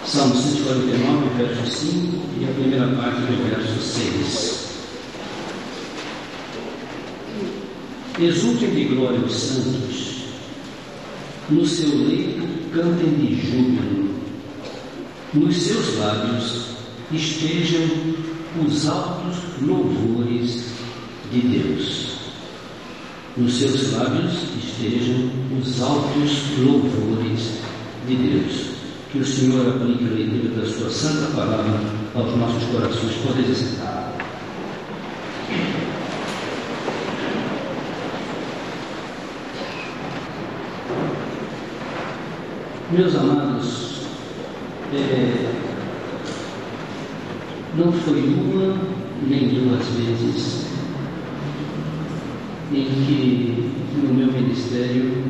Salmo 149, verso 5 e a primeira parte do verso 6. Exultem de glória os santos, no seu leito cantem de júbilo, nos seus lábios estejam os altos louvores de Deus. Nos seus lábios estejam os altos louvores de Deus. Que o Senhor aplique a leitura da sua santa palavra aos nossos corações. Podem sentar. Meus amados, não foi uma nem duas vezes em que no meu ministério,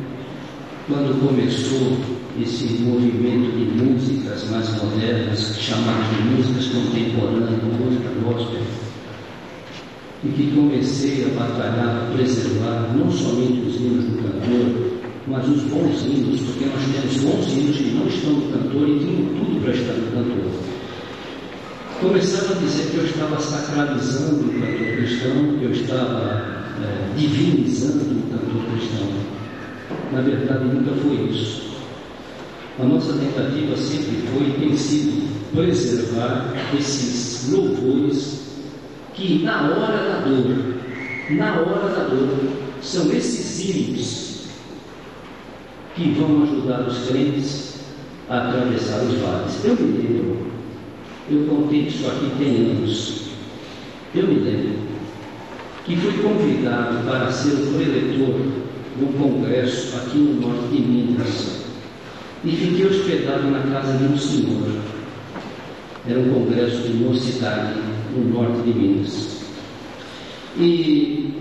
quando começou esse movimento de músicas mais modernas, chamadas de músicas contemporâneas, música gospel, e que comecei a batalhar, a preservar não somente os hinos do cantor, mas os bons hinos, porque nós temos bons hinos que não estão no cantor e tinham tudo para estar no cantor. Começava a dizer que eu estava sacralizando o cantor cristão, que eu estava divinizando o cantor cristão. Na verdade, nunca foi isso. A nossa tentativa sempre foi e tem sido preservar esses louvores que na hora da dor, são esses hinos que vão ajudar os crentes a atravessar os vales. Eu me lembro, eu contei isso aqui tem anos, eu me lembro que fui convidado para ser o preletor do congresso aqui no norte de Minas. E fiquei hospedado na casa de um senhor. Era um congresso de mocidade no norte de Minas. E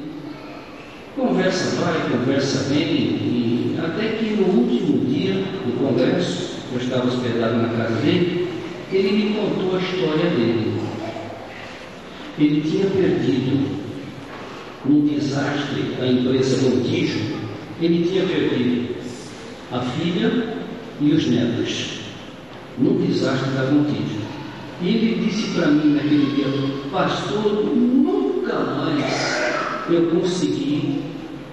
conversa vai, conversa vem, e até que no último dia do congresso, eu estava hospedado na casa dele, ele me contou a história dele. Ele tinha perdido, num desastre da empresa Montijo, ele tinha perdido a filha e os netos, num desastre da Montijo. E ele disse para mim naquele dia: pastor, nunca mais eu consegui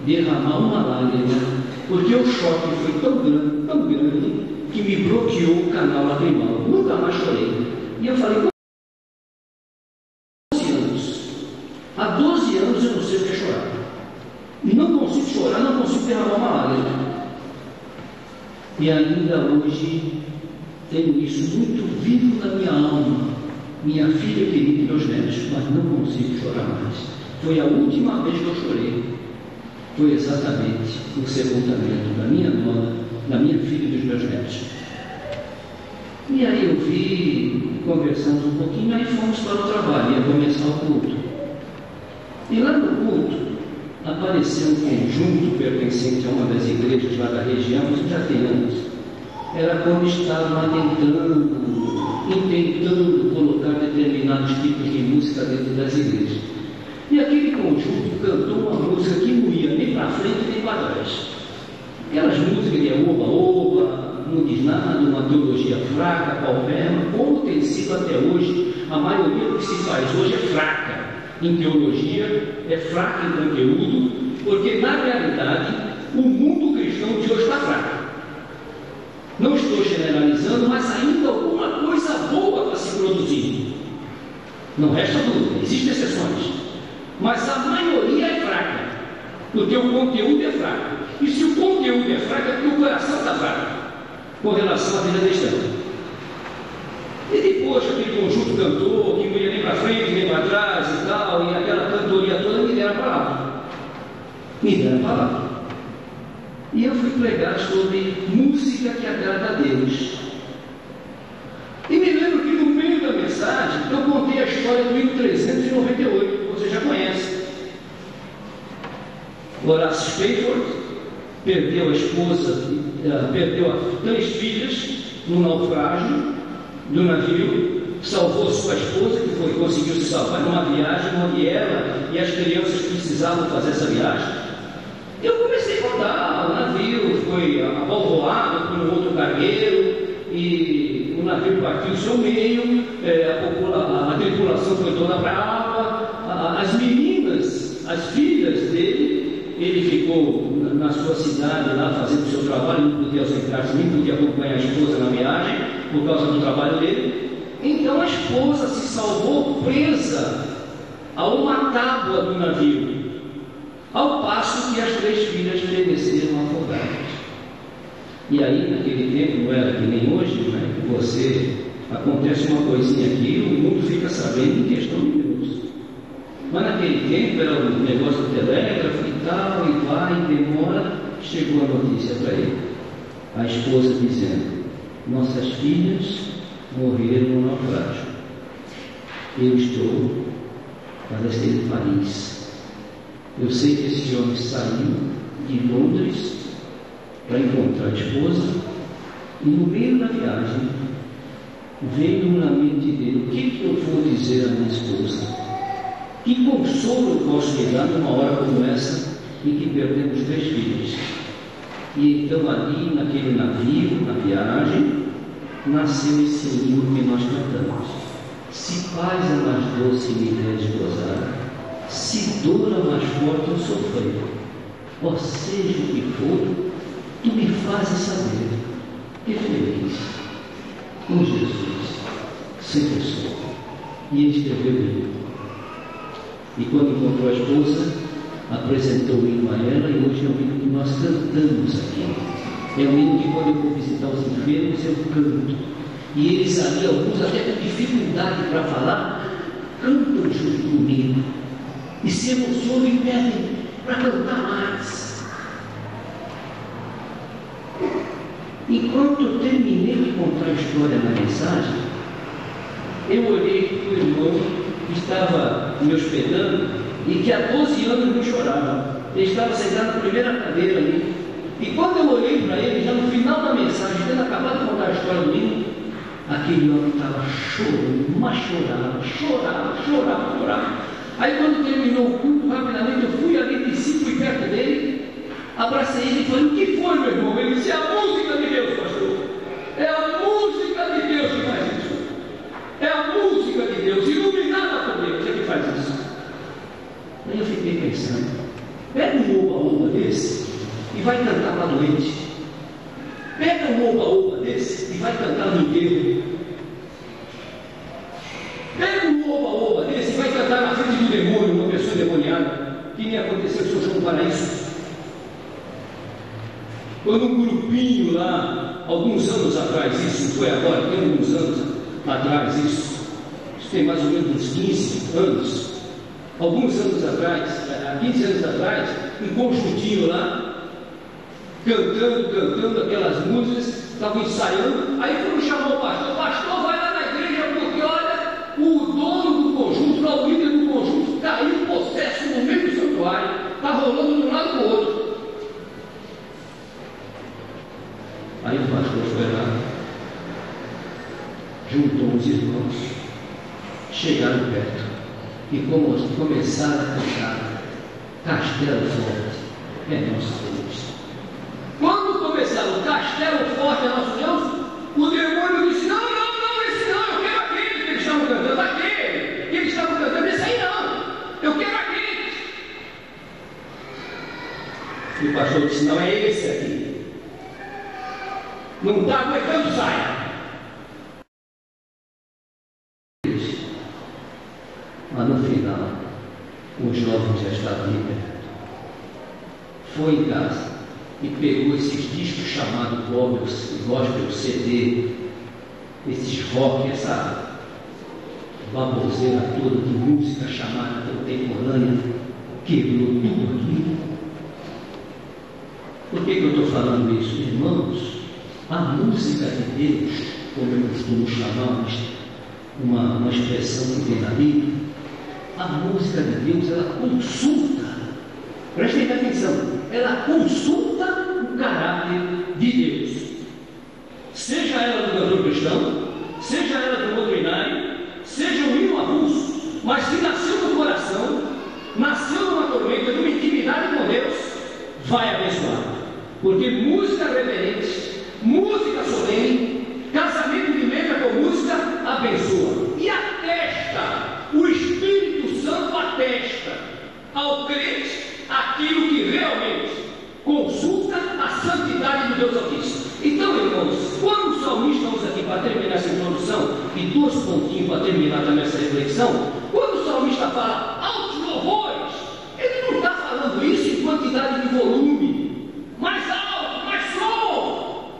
derramar uma lágrima, porque o choque foi tão grande, que me bloqueou o canal lacrimal. Nunca mais chorei. E eu falei: 12 anos. Há 12 anos eu não sei o que é chorar. Não consigo chorar, não consigo derramar uma lágrima. E ainda hoje tenho isso muito vivo na minha alma, minha filha querida e meus netos, mas não consigo chorar mais. Foi a última vez que eu chorei, foi exatamente no sepultamento da minha nora, da minha filha e dos meus netos. E aí eu vi, conversamos um pouquinho, aí fomos para o trabalho, ia começar o culto. E lá no culto apareceu um conjunto pertencente a uma das igrejas lá da região, isso já tem anos. Era quando estavam tentando colocar determinados tipos de música dentro das igrejas. E aquele conjunto cantou uma música que não ia nem para frente nem para trás. Aquelas músicas de oba-oba, não diz nada, uma teologia fraca, paupérrima, como tem sido até hoje. A maioria do que se faz hoje é fraca em teologia, é fraca em conteúdo, porque na realidade o mundo cristão de hoje está fraco. Não estou generalizando, mas ainda alguma coisa boa está se produzindo. Não resta dúvida, existem exceções, mas a maioria é fraca, porque o conteúdo é fraco. E se o conteúdo é fraco, é porque o coração está fraco com relação à vida cristã. E depois aquele conjunto cantou, que não ia nem para frente, nem para trás e tal, e aquela cantoria toda, me deram a palavra. E eu fui pregar sobre música que agrada a Deus. E me lembro que no meio da mensagem, eu contei a história do hino 398, que você já conhece. Horace Spafford perdeu a esposa, perdeu 3 filhas no naufrágio do navio, salvou sua esposa, que conseguiu se salvar numa viagem onde ela e as crianças precisavam fazer essa viagem. Eu comecei a contar, o navio foi abalroado por um outro cargueiro e o navio partiu o seu meio, a tripulação foi toda para a água, as meninas, as filhas dele, ele ficou na sua cidade lá fazendo o seu trabalho, não podia ausentar-se, nem podia acompanhar a esposa na viagem por causa do trabalho dele. Então a esposa se salvou presa a uma tábua do navio, ao passo que as 3 filhas pereceram afogadas. E aí, naquele tempo, não era que nem hoje, né? Acontece uma coisinha aqui, o mundo fica sabendo em questão de minutos. Mas naquele tempo era um negócio do telégrafo e tal, e vai, e demora, chegou a notícia para ele. A esposa dizendo: nossas filhas morreram no naufrágio. Eu estou para ser em Paris. Eu sei que esse homem saiu de Londres para encontrar a esposa, e no meio da viagem veio na mente dele: o que eu vou dizer à minha esposa? Que consolo eu posso lhe dar numa hora como essa em que perdemos 3 filhos? E então ali naquele navio, na viagem, nasceu esse hino que nós cantamos: se paz é mais doce me deves gozar, se dor é mais forte eu sofrer, ó seja o que for, tu me fazes saber que feliz com Jesus sempre sou. E ele escreveu o hino. E quando encontrou a esposa, apresentou o hino a ela, e hoje é o hino que nós cantamos aqui. É o hino que quando eu vou visitar os enfermos eu canto. E eles ali, alguns até com dificuldade para falar, cantam junto comigo. E se emocionam e pedem para cantar mais. Enquanto eu terminei de contar a história na mensagem, eu olhei para o irmão que estava me hospedando e que há 12 anos não chorava. Ele estava sentado na primeira cadeira ali. E quando eu olhei para ele, já no final da mensagem, tendo acabado de contar a história do menino, aquele homem estava chorando, mas chorava. Aí quando terminou o culto, rapidamente eu fui ali, desci, fui perto dele, abracei ele e falei: o que foi, meu irmão? Ele disse: é a música de Deus, pastor. É a música de Deus que faz isso. É a música de Deus, iluminada por Deus, é que faz isso. Aí eu fiquei pensando: pega um oba-oba desse e vai cantar para a noite. Pega um oba-oba desse e vai cantar no enterro. Pega um oba-oba desse e vai cantar na frente do demônio, uma pessoa endemoniada, que nem aconteceu com o São João Paraíso. Quando um grupinho lá, alguns anos atrás, isso foi agora, tem alguns anos atrás, isso tem mais ou menos uns 15 anos, alguns anos atrás, há 15 anos atrás, um conjuntinho lá, cantando aquelas músicas, estavam ensaiando, aí foram chamar o pastor vai lá na igreja, porque olha, o dono do conjunto, lá, o líder do conjunto, caiu possesso no meio do santuário, está rolando de um lado para o outro. Aí o pastor foi lá, juntou os irmãos, chegaram perto e começaram a cantar Castelo Forte é nosso Deus. Quando começaram Castelo Forte é nosso Deus, o demônio disse: não, esse não, eu quero aquele que eles estavam cantando, aquele que eles estavam cantando, esse aí não, eu quero aquele. E o pastor disse: não, é esse aqui. Não está aguentando, saia. Mas no final, o jovem já estava liberto. Foi em casa e pegou esses discos chamados gospel CD, esses rock, essa baboseira toda de música chamada contemporânea, quebrou tudo aquilo. Por que eu estou falando isso, irmãos? A música de Deus, como eu costumo chamar, uma expressão que tem na Bíblia, a música de Deus, ela consulta, prestem atenção, ela consulta o caráter de Deus, seja ela do cantor cristão, seja ela do doutrinário, seja um hino avulso, mas que nasceu no coração, nasceu numa tormenta, numa intimidade com Deus, vai abençoar, porque música reverente, música solene, casamento de membro do Deus Altíssimo. Então, irmãos, quando o salmista usa aqui para terminar essa introdução, e 2 pontinhos para terminar também essa reflexão, quando o salmista fala altos louvores, ele não está falando isso em quantidade de volume, mais alto, mais som.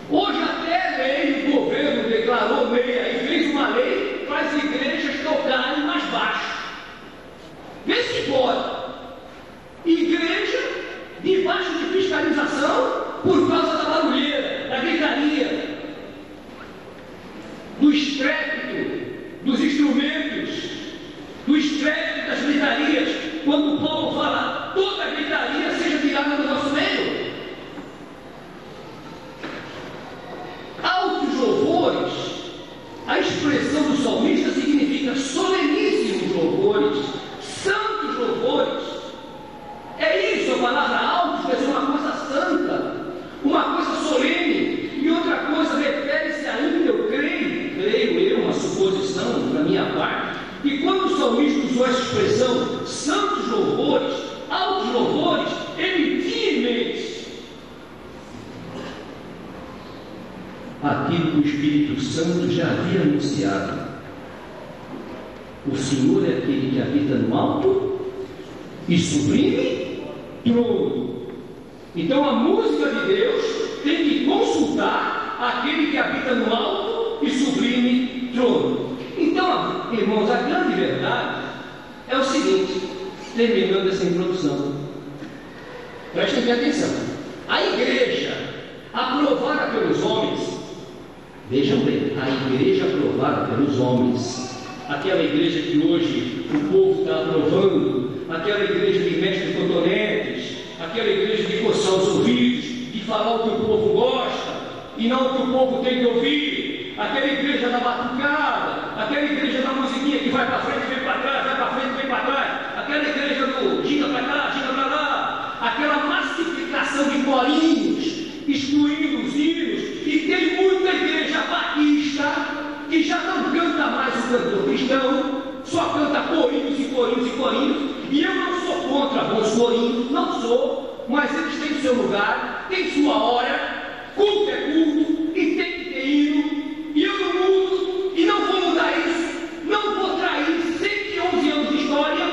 Hoje até lei, o governo declarou lei, aí fez uma lei para as igrejas tocarem mais baixo. Vê se pode. Igreja debaixo de fiscalização por causa da barulheira, da gritaria, do estrépito dos instrumentos, do estrépito das gritarias. Quando o Paulo fala, toda gritaria seja tirada do nosso meio. Altos louvores, a expressão do salmista significa soleníssimos louvores, santos louvores. É isso, a palavra alto quer dizer uma coisa santa, uma coisa solene, e outra coisa refere-se ainda, eu creio, uma suposição da minha parte, que quando o salmista usou essa expressão, santos louvores, altos louvores, ele tinha em mente aquilo que o Espírito Santo já havia anunciado. O Senhor é aquele que habita no alto e sublime trono. Então a música de Deus tem que consultar aquele que habita no alto e sublime trono. Então, irmãos, a grande verdade é o seguinte, terminando essa introdução, prestem bem atenção. A igreja aprovada pelos homens, vejam bem, a igreja aprovada pelos homens, aquela igreja que hoje o povo está aprovando, aquela igreja que mexe com cotonetes, aquela igreja de coçar os ouvidos, de falar o que o povo gosta e não o que o povo tem que ouvir, aquela igreja da batucada, aquela igreja da musiquinha que vai para frente, vem para trás, vai para frente, vem para trás, aquela igreja do gira para cá, gira para lá, aquela massificação de corinhos, excluindo os hinos, e tem muita igreja batista que já não canta mais o cantor cristão, só canta corinhos e corinhos e corinhos, e eu não sou contra bons corinhos, não sou, mas eles têm seu lugar, têm sua hora, culto é culto, e tem que ter hino, e eu não mudo, e não vou mudar isso, não vou trair 111 anos de história,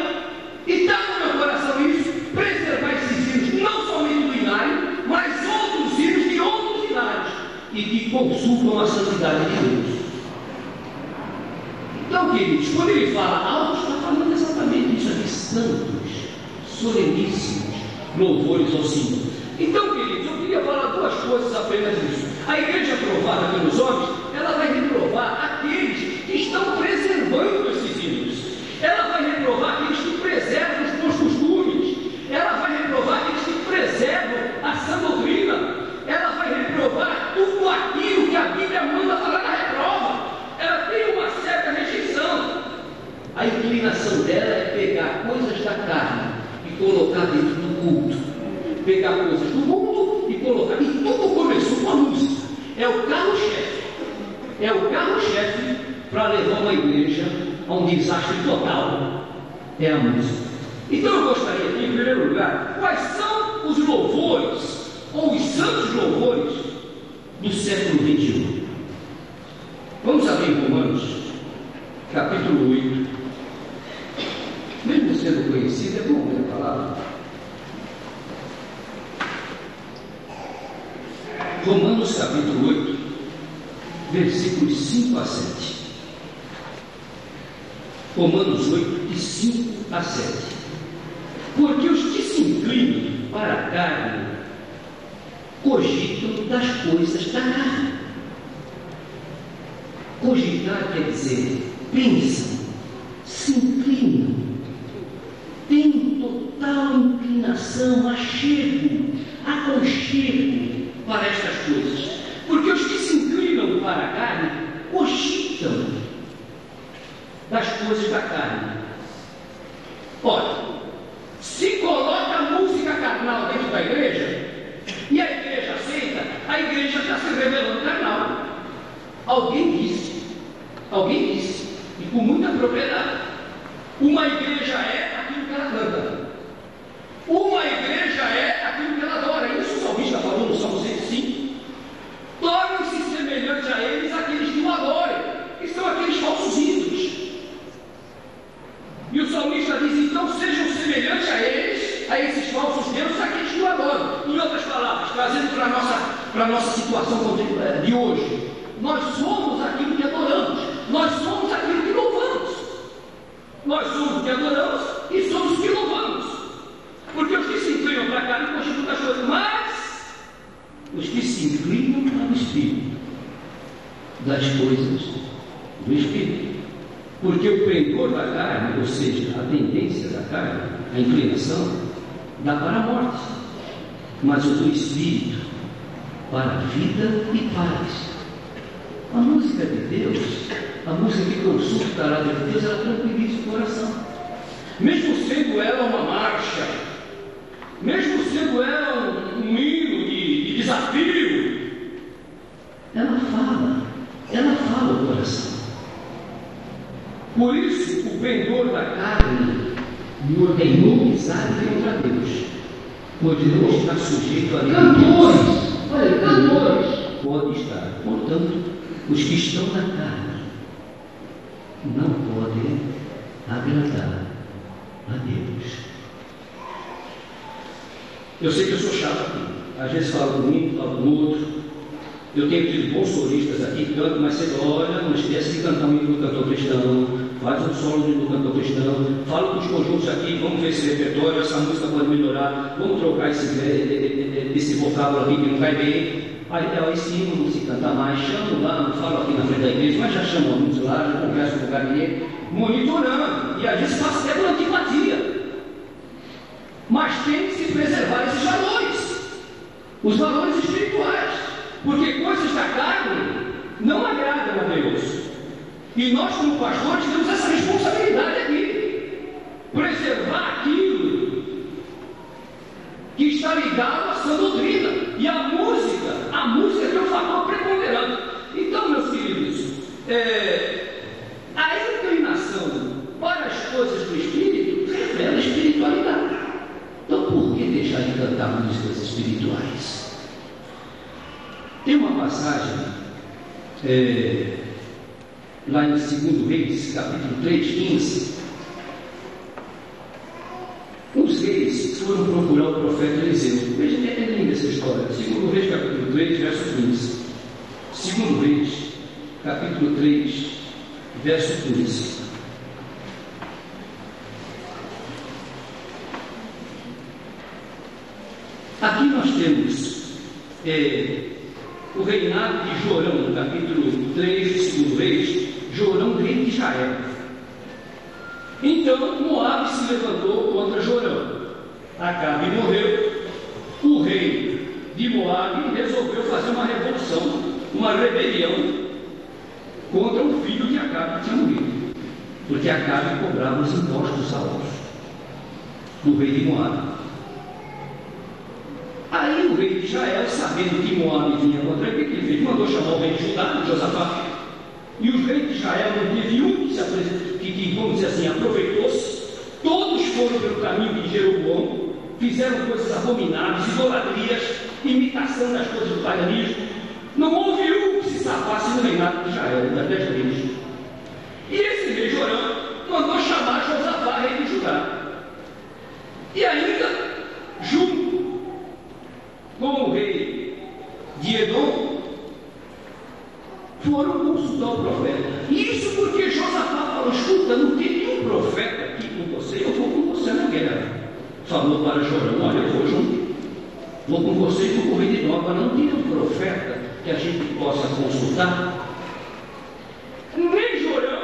e está no meu coração isso, preservar esses hinos, não somente do Inário, mas outros hinos de outros Inários, e que consultam a santidade de Deus. Então, queridos, quando ele fala alto, está falando exatamente isso aqui, santos, soleníssimos, louvores ao Senhor. Então, queridos, eu queria falar 2 coisas apenas disso. A igreja aprovada pelos homens, ela vai reprovar aqueles que estão preservando esses hinos. Ela vai reprovar aqueles que preservam os bons costumes. Ela vai reprovar aqueles que preservam a sã doutrina. Ela vai reprovar tudo aquilo que a Bíblia manda falar na reprova. Ela tem uma certa rejeição. A inclinação dela é pegar coisas da carne e colocar dentro do culto, pegar coisas do mundo e colocar. E tudo começou com a música. É o carro-chefe para levar uma igreja a um desastre total. É a música. Então eu gostaria aqui, em primeiro lugar, quais são os louvores ou os santos louvores do século XXI? Vamos abrir Romanos, capítulo 8. Mesmo sendo conhecido, é bom ler a palavra. Romanos, capítulo 8, versículos 5 a 7. Romanos 8, de 5 a 7. Porque os que se inclinam para a carne cogitam das coisas da carne. Cogitar quer dizer, pensam, se inclinam, têm total inclinação, aconchego para estas coisas. Porque os que se inclinam para a carne cogitam das coisas da carne. Ora, se coloca música carnal dentro da igreja, e a igreja aceita, a igreja está se revelando carnal. Alguém disse, e com muita propriedade, uma igreja é aquilo que ela canta, uma igreja é aquilo que ela adora. Isso o salmista falou no Salmo para a nossa situação de hoje. Nós somos aquilo que adoramos, nós somos aquilo que louvamos. Nós somos o que adoramos e somos o que louvamos. Porque os que se inclinam para a carne constituem das coisas, mas os que se inclinam para o Espírito, das coisas do Espírito. Porque o pendor da carne, ou seja, a tendência da carne, a inclinação, dá para a morte, mas o do Espírito para a vida e paz. A música de Deus, a música que consulta o caráter de Deus, ela tranquiliza o coração. Mesmo sendo ela uma marcha, mesmo sendo ela um hino de desafio, ela fala o coração. Por isso, o pendor da carne é inimizade contra Deus, pois não está sujeito a cantores, pode estar. Portanto, os que estão na carne não podem agradar a Deus. Eu sei que eu sou chato aqui, às vezes falo com um, falo com outro. Eu tenho tido bons solistas aqui que cantam, mas você olha, não esquece de cantar um hino do cantor cristão, faz um solo do cantor cristão, fala com os conjuntos aqui, vamos ver esse repertório, essa música pode melhorar, vamos trocar esse vocábulo aqui que não vai bem. Aí esse hino não se canta mais, chamo lá, não falo aqui na frente da igreja, mas já chamo alguns lá, já converso com o gabinete, monitorando, e às vezes passa até por antipatia. Mas tem que se preservar esses valores, os valores espirituais, porque coisas da carne não agradam a Deus. E nós, como pastores, temos essa responsabilidade aqui, preservar aquilo que está ligado à sua doutrina. E a música é um fator preponderante. Então, meus queridos, a inclinação para as coisas do Espírito revela a espiritualidade. Então, por que deixar de cantar músicas espirituais? Tem uma passagem lá em 2 Reis, capítulo 3, 15. Os reis foram procurar o profeta Eliseu. Veja que é linda essa história. 2 Reis, capítulo 3, verso 15. 2 Reis, capítulo 3, verso 15. Aqui nós temos o reinado de Jorão, no capítulo 3 de 2 Reis, Jorão, rei de Israel. Então Moabe se levantou contra Jorão. Acabe morreu. O rei de Moabe resolveu fazer uma revolução, uma rebelião contra o filho de Acabe que tinha morrido, porque Acabe cobrava os impostos altos do rei de Moabe. Aí o rei de Israel, sabendo que Moabe vinha contra ele, o que ele fez? Mandou chamar o rei de Judá, Josafá. E os reis de Israel não teve um que se apresentou, que vamos dizer assim, aproveitou-se. Todos foram pelo caminho de Jeroboão, fizeram coisas abomináveis, idolatrias, imitação das coisas do paganismo. Não houve um que se safasse no reinado de Israel, das 10 reis. E esse rei Jorão mandou chamar Josafá, rei de Judá. E ainda, junto com o rei de Edom, foram consultar o profeta. Isso porque Josafá falou: escuta, não tem nenhum profeta aqui com você, eu vou com você na guerra. Falou para Jorão: olha, eu vou junto, vou com você e vou com o rei de Edom. Agora não tem um profeta que a gente possa consultar. Nem Jorão,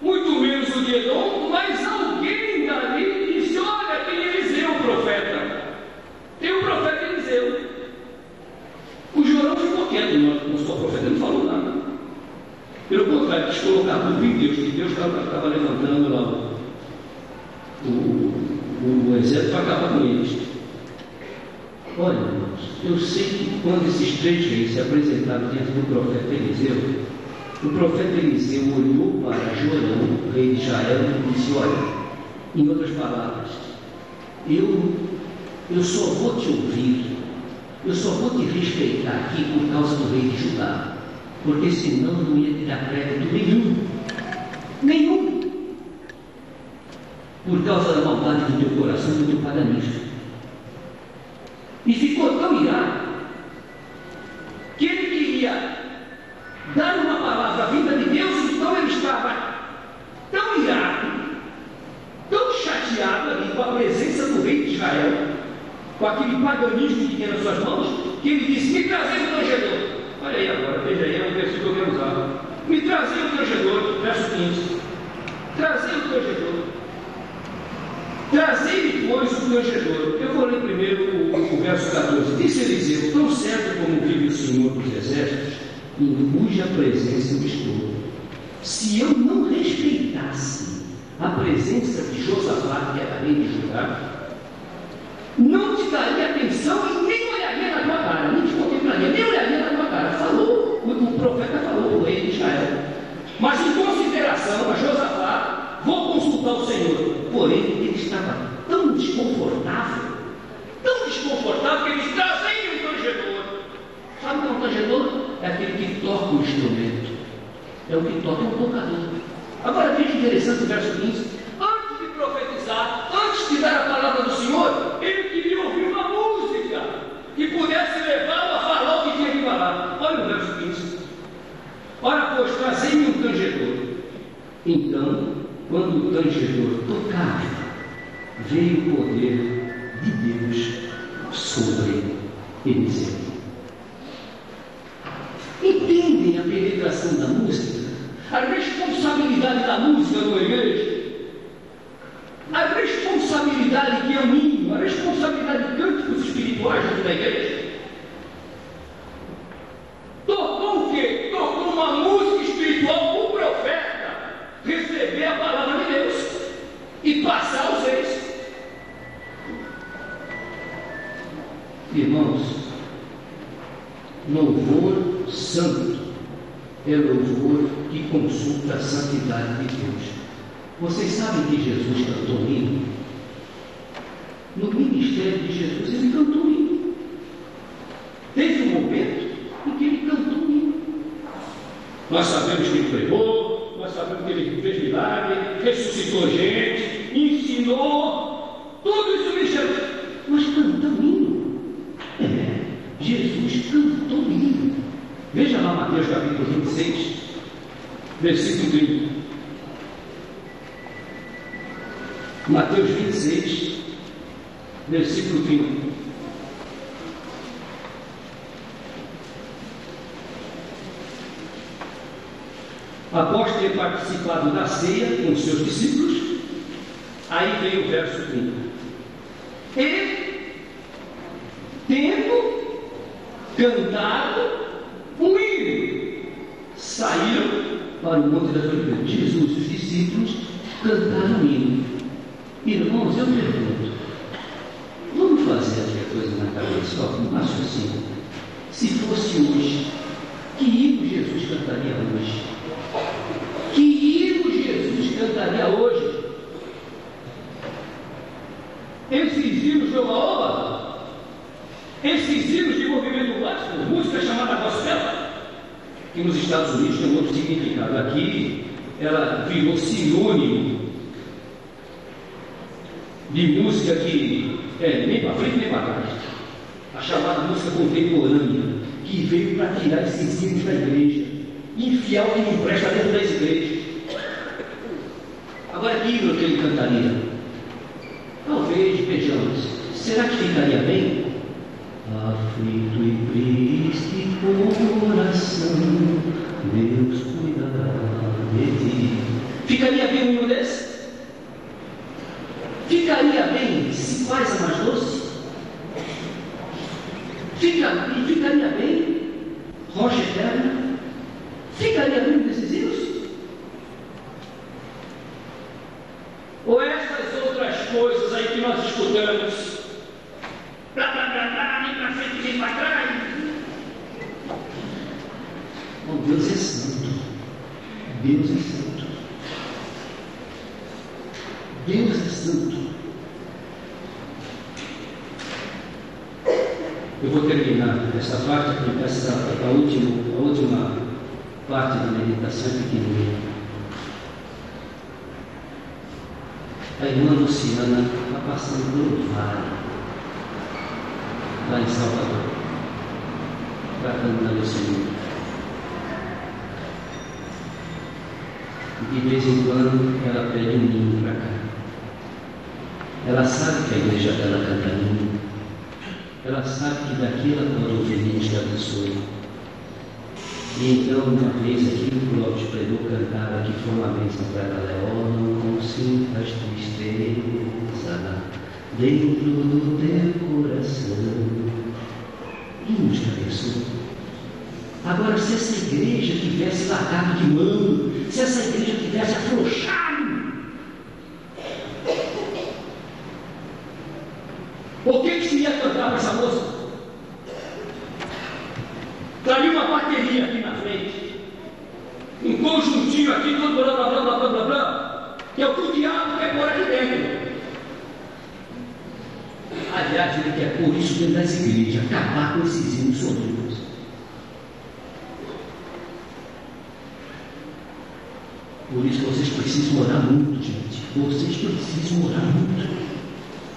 muito menos o de Edom, mas alguém dali disse: olha, tem Eliseu, o profeta. Tem o profeta Eliseu. O Jorão ficou quieto, não sou profeta, não falou nada. Pelo contrário, quis colocar tudo em Deus, que Deus estava levantando lá o exército para acabar com eles. Olha, irmãos, eu sei que quando esses 3 reis se apresentaram diante do profeta Eliseu, o profeta Eliseu olhou para Jorão, rei de Israel, e disse: olha, em outras palavras, eu só vou te ouvir, eu só vou te respeitar aqui por causa do rei de Judá, porque senão não ia te dar crédito nenhum, por causa da maldade do teu coração e do teu paganismo. E ficou tão irado mecanismo que tinha nas suas mãos, que ele disse: me trazei o tangedor. Olha aí agora, veja aí, é um versículo que eu quero usar. Me trazei o tangedor, verso 15. Trazei o tangedor. Trazei-me, pois, o tangedor. Eu vou ler primeiro o verso 14. Disse Eliseu: tão certo como vive o Senhor dos Exércitos, em cuja presença eu estou, se eu não respeitasse a presença de Josafá, que era rei de Judá, não te daria atenção e nem olharia na tua cara, nem te contemplaria, nem olharia na tua cara. Falou, o profeta falou o rei de Israel. Mas em consideração a Josafá, vou consultar o Senhor. Porém, ele estava tão desconfortável, que ele disse: trazei um tangedor. Sabe o que é um tangedor? É aquele que toca o instrumento. É o que toca, é um tocador. Agora veja interessante o verso 15. Antes de profetizar, antes de dar a palavra do Senhor, ele queria ouvir uma música que pudesse levá-lo a falar o que tinha que falar. Olha o verso 15. Ora, pois, trazei-me um tangedor. Então, quando o tangedor tocava, veio o poder de Deus sobre Eliseu. Entendem a penetração da música? A responsabilidade da música na igreja? A responsabilidade que é um hino, a responsabilidade de cânticos espirituais dentro da igreja? Tocou o quê? Tocou uma música espiritual para o profeta receber a palavra de Deus e passar aos reis. Irmãos, louvor santo é louvor que consulta a santidade de Deus. Vocês sabem que Jesus cantou hino? No ministério de Jesus ele cantou hino. Teve um momento em que ele cantou hino. Nós sabemos que ele pregou, nós sabemos que ele fez milagre, ressuscitou gente, ensinou, tudo isso no ministério. Mas cantou hino. Jesus cantou hino. Veja lá Mateus capítulo 26, versículo 30. Mateus 26, versículo 30. Após ter participado da ceia com os seus discípulos, aí vem o verso 30. E, tendo cantado um hino, saíram para o Monte das Oliveiras. Jesus e os discípulos cantaram um hino. Irmãos, eu pergunto, vamos fazer aqui a coisa na cabeça, só um raciocínio. Se fosse hoje, que hino Jesus cantaria hoje? Que hino Jesus cantaria hoje? Esses hinos de oba-oba? Esses hinos de movimento gospel, música chamada gospel, que nos Estados Unidos tem outro significado. Aqui ela virou sinônimo de música que nem para frente nem para trás. A chamada música contemporânea, que veio para tirar esses hinos da igreja, enfiar o que não presta dentro das igrejas. Agora, que hino que ele cantaria? Talvez, vejamos, será que ficaria bem? Aflito e triste coração, Deus cuidará de ti. Ficaria bem um hino desse? Ficaria bem se faz a mais doce? Ficaria bem rocha eterna? Ficaria bem desses hinos? Ou essas outras coisas aí que nós escutamos? Blá, blá, blá, blá, nem para frente, nem para trás. Oh, Deus é santo. Deus é santo. Deus é santo. Eu vou terminar essa parte, a última parte da meditação pequenininha. A irmã Luciana está passando por um vale, lá em Salvador, tratando da leucemia. De vez em quando ela pede um hino para cá. Ela sabe que a igreja dela canta hino. ela sabe que daqui ela pode ouvir Deus te abençoe. E então, uma vez aqui, o Clóvis Predor cantava que foi uma bênção para a galera: oh, não consintas tristeza dentro do teu coração. E Deus te abençoe. Agora, se essa igreja tivesse largado de mão, se essa igreja tivesse afrouxado, o que se ia cantar para essa moça? Traria uma bateria aqui na frente, um conjuntinho aqui, todo blá blá blá blá blá blá blá, que é o que o diabo quer pôr aqui dentro. Aliás, ele quer pôr isso dentro das igrejas, acabar com esses hinos sonoros. Por isso vocês precisam orar muito, gente. Vocês precisam orar muito.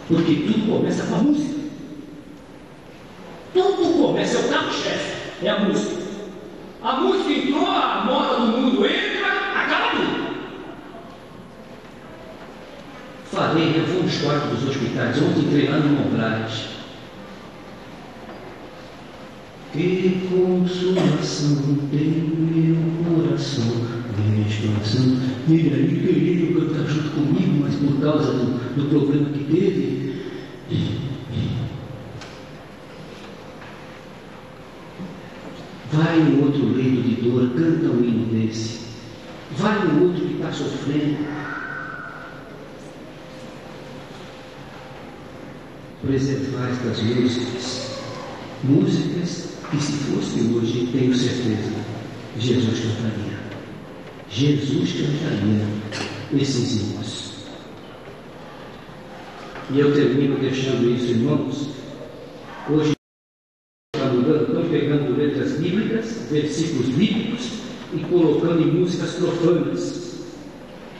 Porque tudo começa com a música. Tudo começa, é o carro-chefe, é a música. A música entrou, a moda do mundo entra, acaba tudo. Falei, eu fui nos quartos dos hospitais, ontem entrei lá no Montblanc. Que consolação tem meu coração, minha coração. E aí queria cantar junto comigo, mas por causa do problema que teve, vai no outro leito de dor, canta um hino desse. Vai no outro que está sofrendo. Preservar estas músicas que, se fosse hoje, tenho certeza, Jesus cantaria. Jesus cantaria esses hinos. E eu termino deixando isso, irmãos. Hoje estão pegando letras bíblicas, versículos bíblicos e colocando em músicas profanas.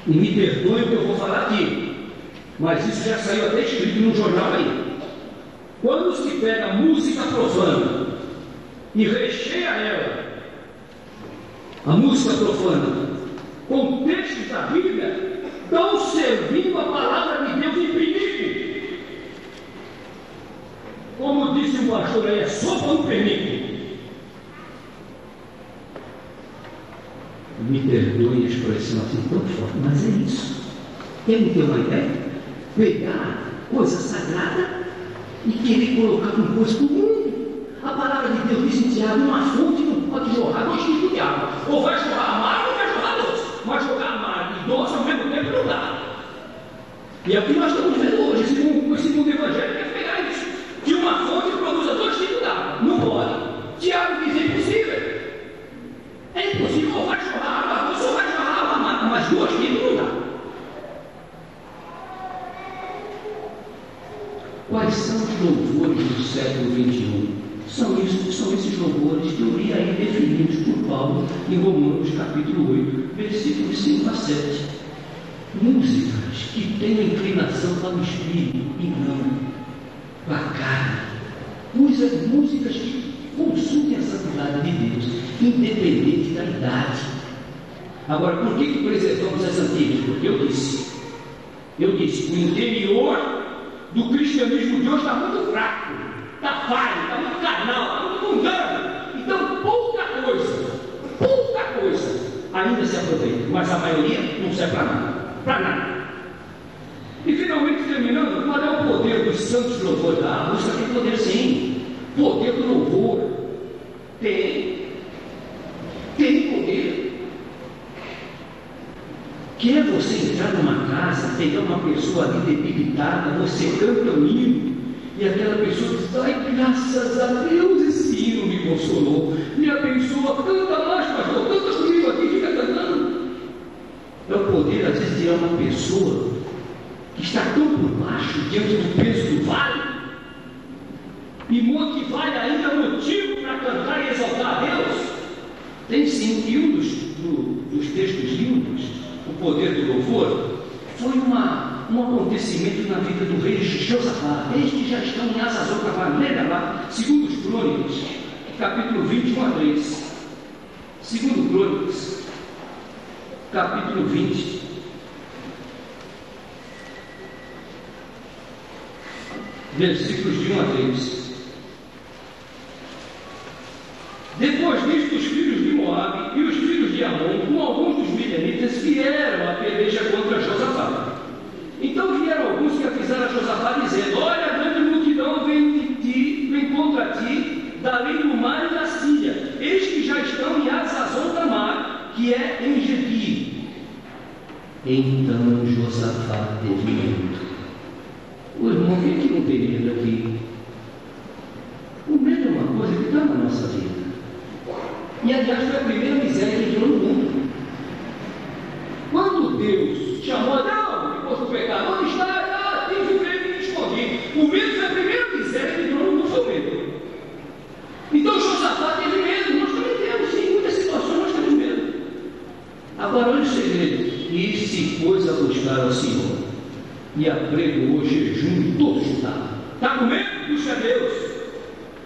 E me perdoe o que eu vou falar aqui, mas isso já saiu até escrito num jornal aí. Quando se pega música profana e recheia ela, a música profana, com textos da Bíblia, estão servindo a palavra de Deus em perigo. Como disse o pastor aí, é sopa no penico. Me perdoe a expressão assim tão forte, mas é isso. Quem tem uma ideia? Pegar coisa sagrada e querer colocar com coisa do mundo. A palavra de Deus diz em Tiago: uma fonte não pode jorrar 2 tipos de água. Ou vai jorrar amargo ou vai jorrar doce. Mas jogar amargo e doce ao mesmo tempo não dá. E é o que nós estamos vendo hoje. Esse mundo evangélico quer pegar isso. Que uma fonte produza 2 tipos de água. Não pode. Tiago diz: é impossível. É impossível. Ou vai jorrar água doce ou vai jorrar água amarga. Mas 2 tipos não dá. Quais são os louvores do século XXI? São esses louvores que eu li aí definidos por Paulo em Romanos capítulo 8, versículos 5 a 7. Músicas que têm inclinação para o espírito e não para a carne. Músicas que consumem a santidade de Deus, independente da idade. Agora, por que preservamos as antigas? Porque eu disse, o interior do cristianismo de hoje está muito fraco, está falho, está muito carnal, está muito mundano. Então, pouca coisa ainda se aproveita, mas a maioria não serve para nada. E finalmente, terminando, qual é o poder dos santos louvores? A música tem poder, sim. Poder do louvor tem poder. Quer você entrar numa casa, pegar uma pessoa ali debilitada, você canta um hino, e aquela pessoa diz: ai, graças a Deus, esse hino me consolou, me abençoa, canta mais, pastor, canta comigo aqui, fica cantando. É o poder, às vezes, de tirar uma pessoa que está tão por baixo, diante do peso do vale, e que vale ainda motivo para cantar e exaltar a Deus. Tem sim, e um dos textos lindos, o poder do louvor, foi um acontecimento na vida do rei Josafá. Eles que já estão em Azazó, lembra lá, 2 Crônicas, capítulo 21 a 3. 2 Crônicas, capítulo 20. Versículos de 1 a 3. Moabe e os filhos de Amon, com alguns dos midianitas, vieram a peleja contra Josafá. Então vieram alguns que avisaram a Josafá, dizendo: olha, a grande multidão vem contra ti, da além do mar e da Síria. Eis que já estão em Hazazon Tamar, que é em Gebi. Então Josafá teve medo. O irmão, quem que não tem medo aqui? O medo é uma coisa que está na nossa vida. E aliás foi a primeira miséria que entrou no mundo. Quando Deus chamou Adão, depois do pecado, onde está? Tem um medo que me escondi. O medo foi a primeira miséria que entrou no mundo, foi o medo. Então Josafá teve medo. Nós também temos, sim, em muitas situações nós temos medo. Agora olha o segredo. E se pôs a buscar ao Senhor, e apregoou jejum em todo Judá. Está com medo? Busca Deus.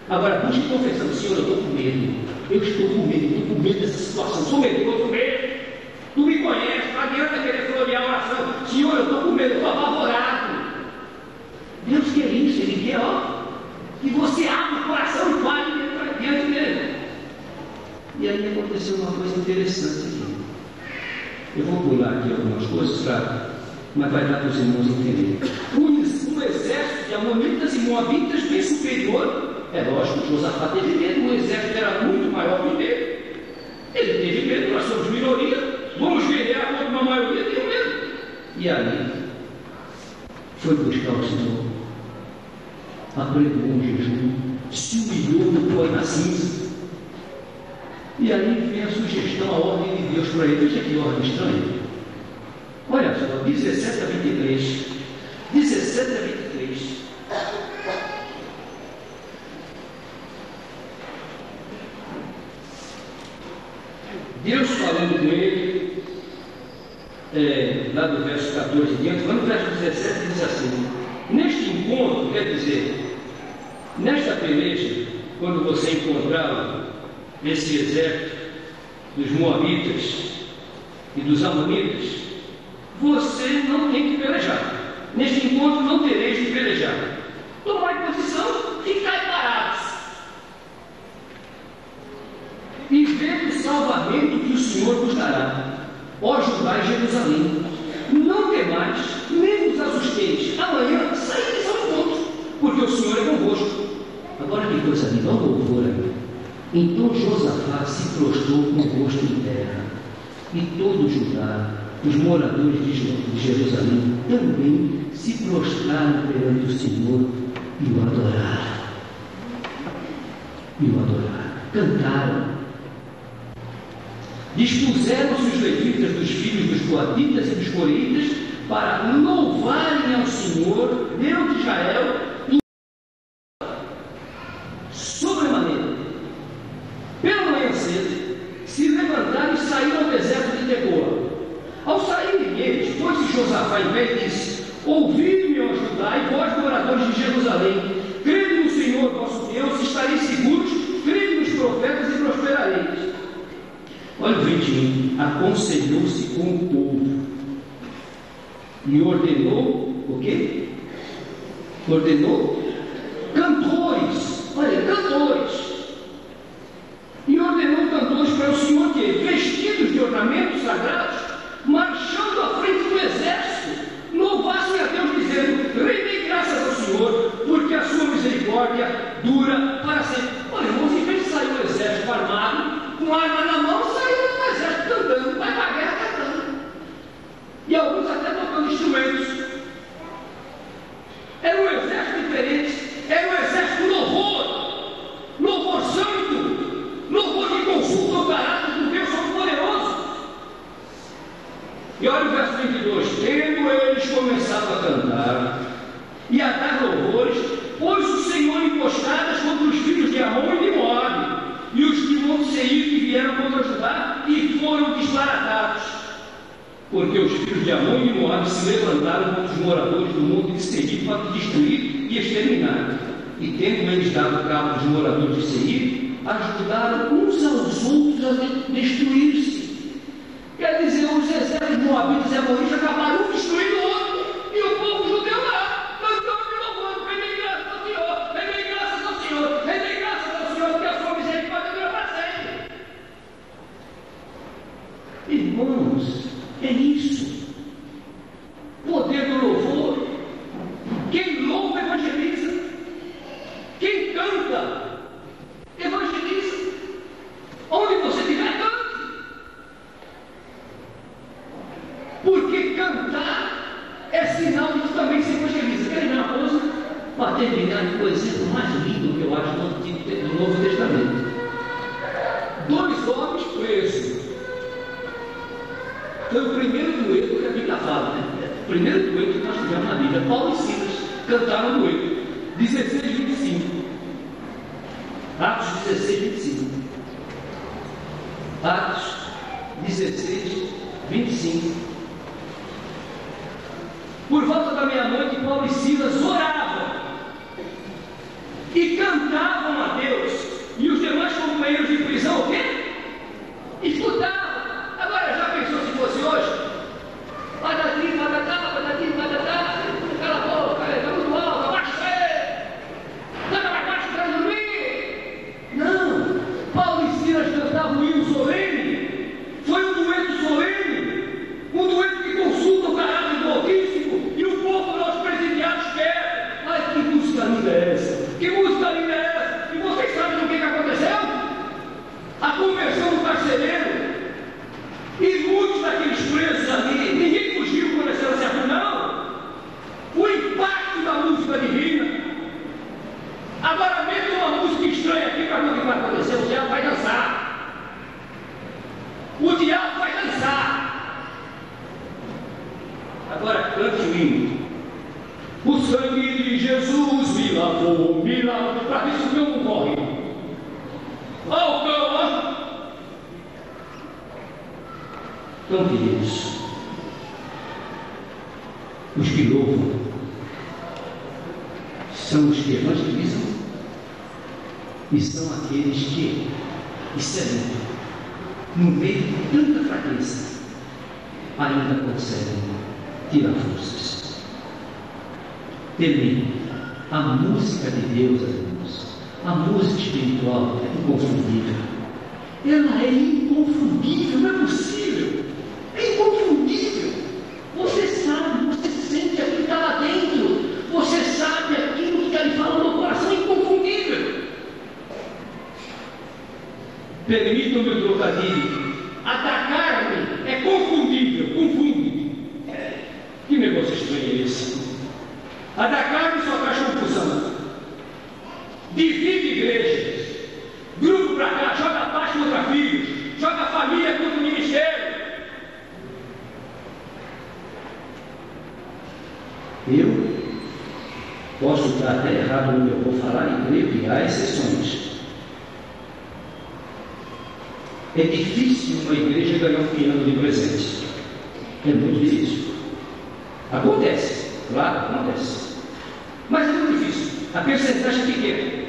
Agora busque confessando: Senhor, eu estou com medo. Eu estou com medo dessa situação. Sou medroso, estou com medo. Tu me conheces, não adianta querer florear a oração. Senhor, eu estou com medo, eu estou apavorado. Deus quer isso, Ele quer, que você abra o coração e fale diante dele. E aí aconteceu uma coisa interessante aqui. Eu vou pular aqui algumas coisas, mas vai dar para os irmãos entenderem. Um exército de amonitas e moabitas bem superior. É lógico, Josafá teve medo, o exército era muito maior que ele. Ele teve medo, nós somos minoria, vamos guerrear contra uma maioria, tem medo. E aí, foi buscar o Senhor, apregou um jejum, se humilhou no pó e na cinza. E aí vem a sugestão, a ordem de Deus para ele. Veja que ordem estranha. Olha só, 17 a 23. 17 a 23. Deus falando com ele, lá do verso 14 diante, lá no verso 17 diz assim: neste encontro, quer dizer, nesta peleja, quando você encontrar esse exército dos moabitas e dos amonitas, você não tem que pelejar. Neste encontro não tereis de pelejar. Tomai posição, ficai parados e vede o salvamento que o Senhor vos dará, ó Judá e Jerusalém. Não temais, nem vos assusteis. Amanhã saíreis ao encontro, porque o Senhor é convosco. Agora que coisa linda, olha o louvor aí. Então Josafá se prostrou com o rosto em terra, e todo Judá, os moradores de Jerusalém, também se prostraram perante o Senhor e o adoraram. Cantaram. Dispuseram-se os levitas dos filhos dos coatitas e dos coreitas para louvarem ao Senhor, Deus de Israel, sobremaneira. Pela manhã cedo, se levantaram e saíram ao deserto de Tecoa. Ao saírem eles, pôs-se Josafá em pé e disse: ouvi-me, ó Judá, e vós, moradores de Jerusalém, crede no Senhor vosso Deus, estareis seguros, crede nos profetas e prosperareis. Olha o 21. Aconselhou-se com o povo e ordenou o quê? Ordenou cantores. Olha, cantores. E ordenou cantores para o Senhor que, vestidos de ornamentos sagrados, marchando à frente do exército, louvassem a Deus, dizendo: rendei graças ao Senhor, porque a sua misericórdia dura para sempre. Olha, irmãos, em vez de sair o exército armado, com arma na mão, saíram do exército cantando, vai para a guerra cantando. E alguns até tocando instrumentos. Era um exército diferente, era um exército louvor santo, louvor que consulta o caráter do Deus Todo-Poderoso. E olha o verso 22. Tendo eles começado a cantar e a dar louvores, pôs o Senhor emboscadas contra os filhos de Amon e de Moabe, e os de Monte Seir que vieram contra Judá e foram desbaratados, porque os filhos de Amon e de Moabe se levantaram contra os moradores do monte de Seir para destruir e exterminar. E tendo eles dado cabo dos moradores de Seir, ajudaram uns aos outros a destruir-se. Quer dizer, os exércitos moabitas e amonitas acabaram um destruindo o outro, e o povo judeu lá, cantando e louvando: rendei graças ao Senhor, rendei graças ao Senhor, rendei graças ao Senhor, porque a sua misericórdia dura para sempre. Irmãos, é isso. Poder do louvor. Quem louva, evangeliza. Quem canta, evangeliza. Onde você estiver, cante. Porque cantar é sinal de que também se evangeliza. Quer ver uma coisa? Para terminar, o exemplo mais lindo que eu acho do Novo Testamento. 2 homens presos. Foi o primeiro dueto que a Bíblia fala, né? O primeiro dueto que nós tivemos na Bíblia. Paulo e Silas cantaram o dueto. 16, 25. Atos 16, 25. Atos 16, 25. Por volta da meia-noite, Paulo e Silas oravam e cantavam a Deus. E os demais companheiros de prisão, o quê? Escutavam. Agora, já pensou se fosse hoje? Patati, patatá, patati, patatá, cala a boca, está muito alto, abaixa isso aí, anda mais baixo para dormir. Não, Paulo e Silas cantavam um hino solene, foi um dueto solene, um dueto que consulta o caráter do Altíssimo, e o povo dos presidiários quer. Ai, que música linda é essa? Que música linda é essa? E vocês sabem o que aconteceu? A conversão do carcereiro. E muitos daqueles presos ali, ninguém fugiu quando essa certo, não. O impacto da música divina. Agora mete uma música estranha aqui para ver o que vai acontecer. O diabo vai dançar. O diabo vai dançar. Agora cante o hino. O sangue de Jesus me lavou, para que isso não morre. Oh, cama! Então, queridos, os que louvam são os que evangelizam e são aqueles que, excelente, no meio de tanta fraqueza, ainda conseguem tirar forças. Termino. A música de Deus, irmãos, a música espiritual é inconfundível. Ela é inconfundível, não é possível. É inconfundível. Você sabe, você sente aquilo que está lá dentro. Você sabe aquilo que está lhe falando no coração, é inconfundível. Permitam-me o trocadilho. Atacar-me é confundível, confunde. Que negócio estranho é esse? Atacar-me só traz confusão. Divide igrejas. Grupo para cá, joga paz contra filhos, joga família contra o ministério. Eu posso estar até errado no que eu vou falar e creio que há exceções. É difícil uma igreja ganhar um piano de presente. É muito difícil. Acontece, claro, acontece. Mas é muito difícil. A percentagem é pequena.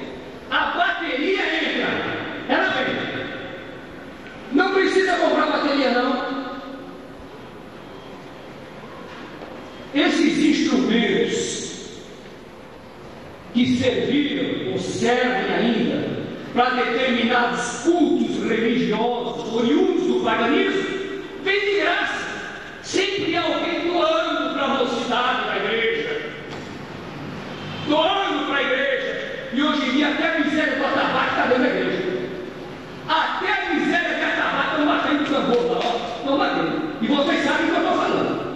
A bateria entra, ela vem. Não precisa comprar bateria, não. Esses instrumentos que serviram ou servem ainda para determinados cultos religiosos oriundos do paganismo, vem de graça. Sempre há alguém doando para a mocidade da igreja, doando para a igreja. E hoje em dia até a miséria do atabaque está dentro da igreja. Até a miséria do atabaque estão batendo o tambor lá, ó. Estão batendo. E vocês sabem o que eu estou falando.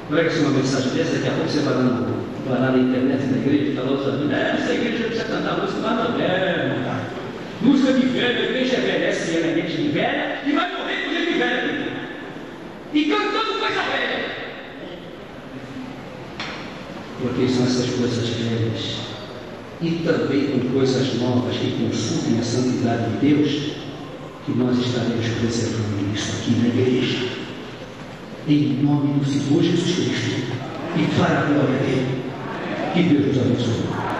Prega-se uma mensagem dessa, daqui a pouco você vai lá na internet da igreja e fala outra vida. Essa igreja precisa cantar música mais moderna. Música de velha, a igreja envelhece, ela é gente de velha e vai morrer com gente de velha. E cantando coisa velha. Porque são essas coisas velhas e também com coisas novas que consultem a santidade de Deus que nós estaremos preservando isso aqui na igreja, em nome do Senhor Jesus Cristo e para a glória dele. Que Deus nos abençoe.